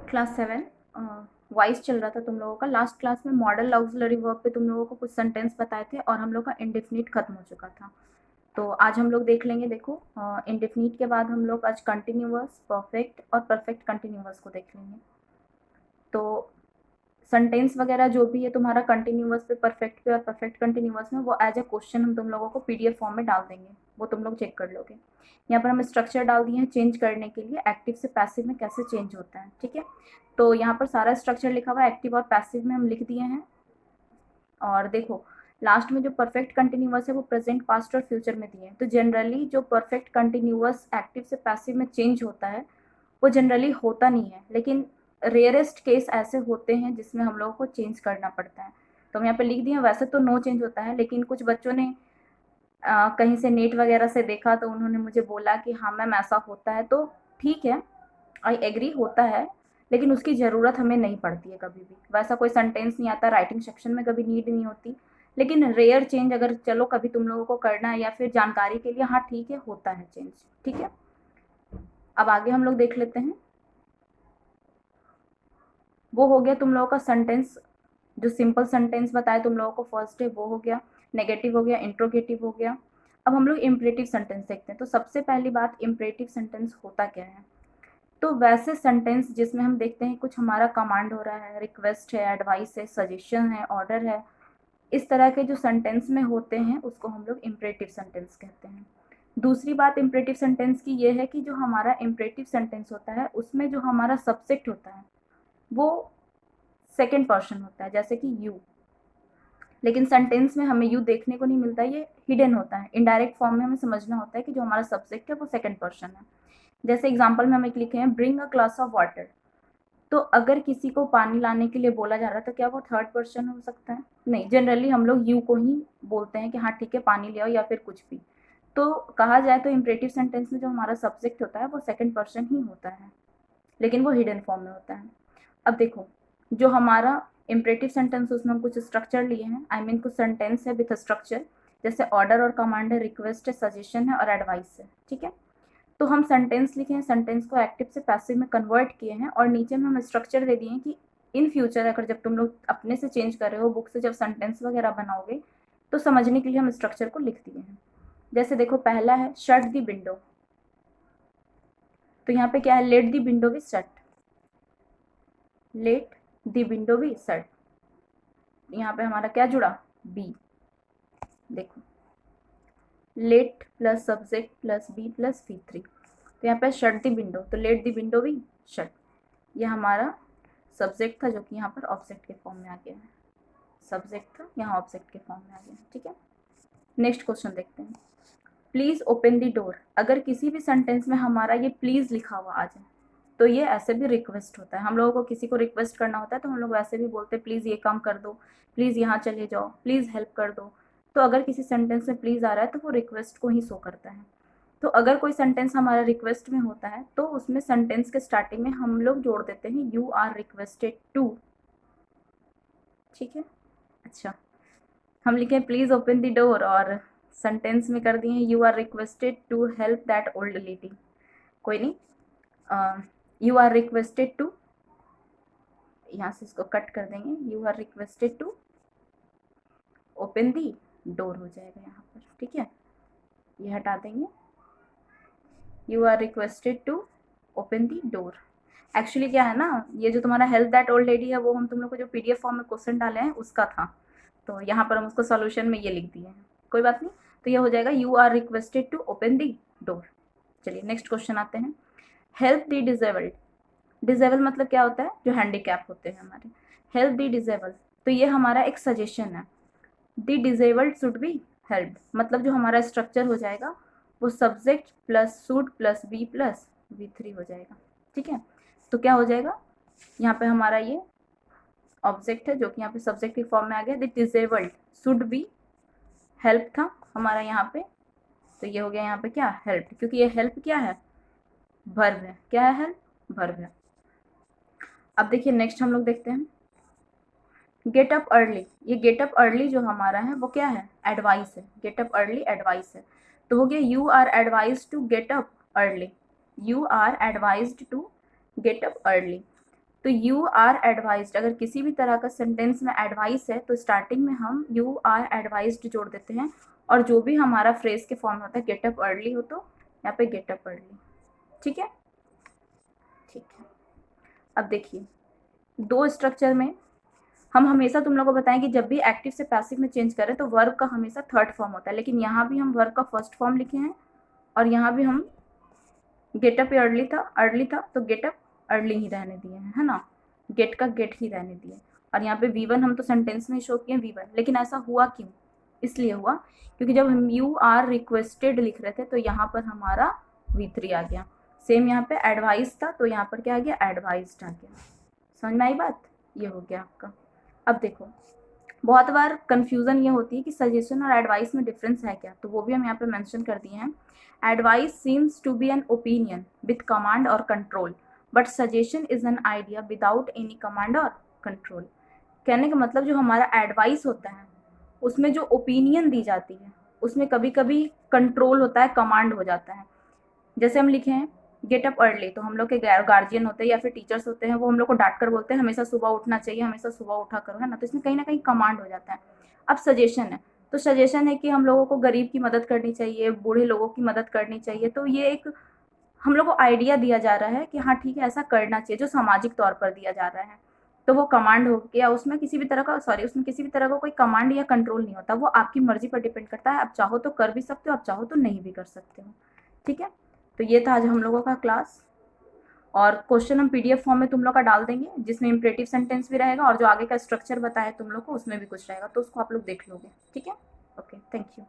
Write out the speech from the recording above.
Class 7 vice चल रहा था तुम लोगों का। लास्ट क्लास में मॉडल ऑक्सिलरी वर्ब पे तुम लोगों को कुछ सेंटेंस बताए थे और हम लोग का इंडेफिनिट खत्म हो चुका था। तो आज हम लोग देख लेंगे। देखो, इंडेफिनिट के बाद हम लोग आज कंटिन्यूअस, परफेक्ट और परफेक्ट कंटिन्यूअस को देख लेंगे। तो सेंटेंस वगैरह जो भी है तुम्हारा कंटिन्यूअस पे, परफेक्ट पे और परफेक्ट कंटिन्यूअस में, वो एज ए क्वेश्चन हम तुम लोगों को पीडीएफ फॉर्म में डाल देंगे, वो तुम लोग चेक कर लोगे। यहाँ पर हम स्ट्रक्चर डाल दिए हैं चेंज करने के लिए, एक्टिव से पैसिव में कैसे चेंज होता है। ठीक है, तो यहाँ पर सारा स्ट्रक्चर लिखा हुआ है, एक्टिव और पैसिव में हम लिख दिए हैं। और देखो, लास्ट में जो परफेक्ट कंटिन्यूअस है वो प्रेजेंट, पास्ट और फ्यूचर में दिए हैं। तो जनरली जो परफेक्ट कंटिन्यूअस एक्टिव से पैसिव में चेंज होता है वो जनरली होता नहीं है, लेकिन रेयरेस्ट केस ऐसे होते हैं जिसमें हम लोगों को चेंज करना पड़ता है। तो हम यहाँ पे लिख दिए, वैसे तो नो चेंज होता है, लेकिन कुछ बच्चों ने कहीं से नेट वगैरह से देखा तो उन्होंने मुझे बोला कि हाँ मैम ऐसा होता है। तो ठीक है, आई एग्री, होता है, लेकिन उसकी ज़रूरत हमें नहीं पड़ती है कभी भी। वैसा कोई सेंटेंस नहीं आता, राइटिंग सेक्शन में कभी नीड नहीं होती। लेकिन रेयर चेंज अगर चलो कभी तुम लोगों को करना है या फिर जानकारी के लिए, हाँ ठीक है, होता है चेंज। ठीक है, अब आगे हम लोग देख लेते हैं। वो हो गया तुम लोगों का सेंटेंस, जो सिंपल सेंटेंस बताए तुम लोगों को फर्स्ट है वो हो गया, नेगेटिव हो गया, इंट्रोगेटिव हो गया। अब हम लोग इम्परेटिव सेंटेंस देखते हैं। तो सबसे पहली बात, इम्परेटिव सेंटेंस होता क्या है। तो वैसे सेंटेंस जिसमें हम देखते हैं कुछ हमारा कमांड हो रहा है, रिक्वेस्ट है, एडवाइस है, सजेशन है, ऑर्डर है, इस तरह के जो सेंटेंस में होते हैं उसको हम लोग इम्परेटिव सेंटेंस कहते हैं। दूसरी बात इम्परेटिव सेंटेंस की ये है कि जो हमारा इम्परेटिव सेंटेंस होता है उसमें जो हमारा सब्जेक्ट होता है वो सेकेंड पर्सन होता है, जैसे कि यू। लेकिन सेंटेंस में हमें यू देखने को नहीं मिलता, ये हिडन होता है। इनडायरेक्ट फॉर्म में हमें समझना होता है कि जो हमारा सब्जेक्ट है वो सेकेंड पर्सन है। जैसे एग्जाम्पल में हम एक लिखे हैं, bring a glass of water. तो अगर किसी को पानी लाने के लिए बोला जा रहा है तो क्या वो थर्ड पर्सन हो सकता है? नहीं, जनरली हम लोग यू को ही बोलते हैं कि हाँ ठीक है पानी ले आओ या फिर कुछ भी। तो कहा जाए तो इम्परेटिव सेंटेंस में जो हमारा सब्जेक्ट होता है वो सेकंड पर्सन ही होता है, लेकिन वो हिडन फॉर्म में होता है। अब देखो, जो हमारा इम्परेटिव सेंटेंस उसमें हम कुछ स्ट्रक्चर लिए हैं, आई मीन कुछ सेंटेंस है विथ स्ट्रक्चर, जैसे ऑर्डर और कमांड है, रिक्वेस्ट है, सजेशन है और एडवाइस है। ठीक है, तो हम सेंटेंस लिखे हैं, सेंटेंस को एक्टिव से पैसिव में कन्वर्ट किए हैं और नीचे में हम स्ट्रक्चर दे दिए हैं कि इन फ्यूचर अगर जब तुम लोग अपने से चेंज कर रहे हो, बुक से जब सेंटेंस वगैरह बनाओगे तो समझने के लिए हम स्ट्रक्चर को लिख दिए हैं। जैसे देखो, पहला है शट दी विंडो। तो यहाँ पे क्या है, let the window be shut, let the window be shut. यहाँ पे हमारा क्या जुड़ा, बी। देखो, let plus subject plus be plus V3। तो यहाँ पे शट दी विंडो, तो let the window be shut, ये हमारा सब्जेक्ट था जो कि यहाँ पर ऑब्जेक्ट के फॉर्म में आ गया है। सब्जेक्ट था, यहाँ ऑब्जेक्ट के फॉर्म में आ गया है। ठीक है, नेक्स्ट क्वेश्चन देखते हैं। Please open the door. अगर किसी भी सेंटेंस में हमारा ये प्लीज लिखा हुआ आ जाए तो ये ऐसे भी रिक्वेस्ट होता है। हम लोगों को किसी को रिक्वेस्ट करना होता है तो हम लोग वैसे भी बोलते हैं प्लीज ये काम कर दो, प्लीज यहाँ चले जाओ, प्लीज हेल्प कर दो। तो अगर किसी सेंटेंस में प्लीज आ रहा है तो वो रिक्वेस्ट को ही शो करता है। तो अगर कोई सेंटेंस हमारा रिक्वेस्ट में होता है तो उसमें सेंटेंस के स्टार्टिंग में हम लोग जोड़ देते हैं यू आर रिक्वेस्टेड टू। ठीक है, अच्छा, हम लिखे प्लीज ओपन द डोर और सेंटेंस में कर दिए you are requested to help that old lady. कोई नहीं, यू आर रिक्वेस्टेड टू, यहाँ से इसको कट कर देंगे, you are requested to open the door हो जाएगा यहाँ पर। ठीक है, ये हटा देंगे, you are requested to open the door. Actually क्या है ना, ये जो तुम्हारा हेल्प दैट ओल्ड लेडी है वो हम तुम लोग को जो पीडीएफ फॉर्म में क्वेश्चन डाले हैं उसका था, तो यहाँ पर हम उसको सॉल्यूशन में ये लिख दिए हैं। कोई बात नहीं, तो ये हो जाएगा you are requested to open the door. चलिए नेक्स्ट क्वेश्चन आते हैं। हेल्प दी डिजेबल्ड। डिजेबल मतलब क्या होता है, जो हैंडीकैप होते हैं हमारे। हेल्प दी डिजेबल, तो ये हमारा एक सजेशन है। The disabled should be help, मतलब जो हमारा स्ट्रक्चर हो जाएगा वो subject plus should plus be plus V3 हो जाएगा। ठीक है, तो क्या हो जाएगा, यहाँ पे हमारा ये ऑब्जेक्ट है जो कि यहाँ पे सब्जेक्ट की फॉर्म में आ गया। The disabled should be help था हमारा यहाँ पे, तो ये हो गया यहाँ पे क्या, हेल्प, क्योंकि ये हेल्प क्या है, वर्ब है। क्या है, हेल्प, वर्ब है। अब देखिए नेक्स्ट हम लोग देखते हैं, गेट अप अर्ली। ये गेट अप अर्ली जो हमारा है वो क्या है, एडवाइस है। गेट अप अर्ली एडवाइस है, तो हो गया you are advise to get up early, you are advised to get up early. तो यू आर एडवाइज्ड, अगर किसी भी तरह का सेंटेंस में एडवाइस है तो स्टार्टिंग में हम यू आर एडवाइज्ड जोड़ देते हैं, और जो भी हमारा फ्रेज के फॉर्म होता है गेट अप अर्ली हो तो यहाँ पे गेट अप अर्ली। ठीक है, ठीक है। अब देखिए, दो स्ट्रक्चर में हम हमेशा तुम लोगों को बताएं कि जब भी एक्टिव से पैसिव में चेंज करें तो वर्ब का हमेशा थर्ड फॉर्म होता है, लेकिन यहाँ भी हम वर्ब का फर्स्ट फॉर्म लिखे हैं, और यहाँ भी हम गेट अप अर्ली था तो गेट अप अर्ली ही रहने दिए हैं, है ना, गेट का गेट ही रहने दिए। और यहाँ पे V1 हम तो सेंटेंस में शो किए V1, लेकिन ऐसा हुआ क्यों? इसलिए हुआ क्योंकि जब हम यू आर रिक्वेस्टेड लिख रहे थे तो यहाँ पर हमारा V3 आ गया। सेम यहाँ पे एडवाइस था तो यहाँ पर क्या आ गया, एडवाइस्ड आ गया। समझ में आई बात? ये हो गया आपका। अब देखो, बहुत बार कंफ्यूजन ये होती है कि सजेशन और एडवाइस में डिफरेंस है क्या, तो वो भी हम यहाँ पे मेंशन कर दिए हैं। Advice seems to be an opinion with command or control, but suggestion is an idea without any command or control. कहने का मतलब जो हमारा एडवाइस होता है उसमें जो ओपिनियन दी जाती है उसमें कभी कभी कंट्रोल होता है, कमांड हो जाता है। जैसे हम लिखे हैं गेट अप अर्ली, तो हम लोग के गार्जियन होते हैं या फिर टीचर्स होते हैं, वो हम लोग को डांट कर बोलते हैं हमेशा सुबह उठना चाहिए, हमेशा सुबह उठा करो, है ना, तो इसमें कहीं ना कहीं कमांड हो जाता है। अब सजेशन है, तो सजेशन है कि हम लोगों को गरीब की मदद करनी चाहिए, बूढ़े लोगों की मदद करनी चाहिए, तो ये एक हम लोग को आइडिया दिया जा रहा है कि हाँ ठीक है ऐसा करना चाहिए, जो सामाजिक तौर पर दिया जा रहा है, तो वो कमांड हो गया। उसमें किसी भी तरह का उसमें किसी भी तरह का कोई कमांड या कंट्रोल नहीं होता, वो आपकी मर्जी पर डिपेंड करता है, आप चाहो तो कर भी सकते हो, आप चाहो तो नहीं भी कर सकते हो। ठीक है, तो ये था आज हम लोगों का क्लास, और क्वेश्चन हम PDF फॉर्म में तुम लोग का डाल देंगे, जिसमें इम्परेटिव सेंटेंस भी रहेगा और जो आगे का स्ट्रक्चर बताया तुम लोग को उसमें भी कुछ रहेगा, तो उसको आप लोग देख लोगे। ठीक है, ओके, थैंक यू।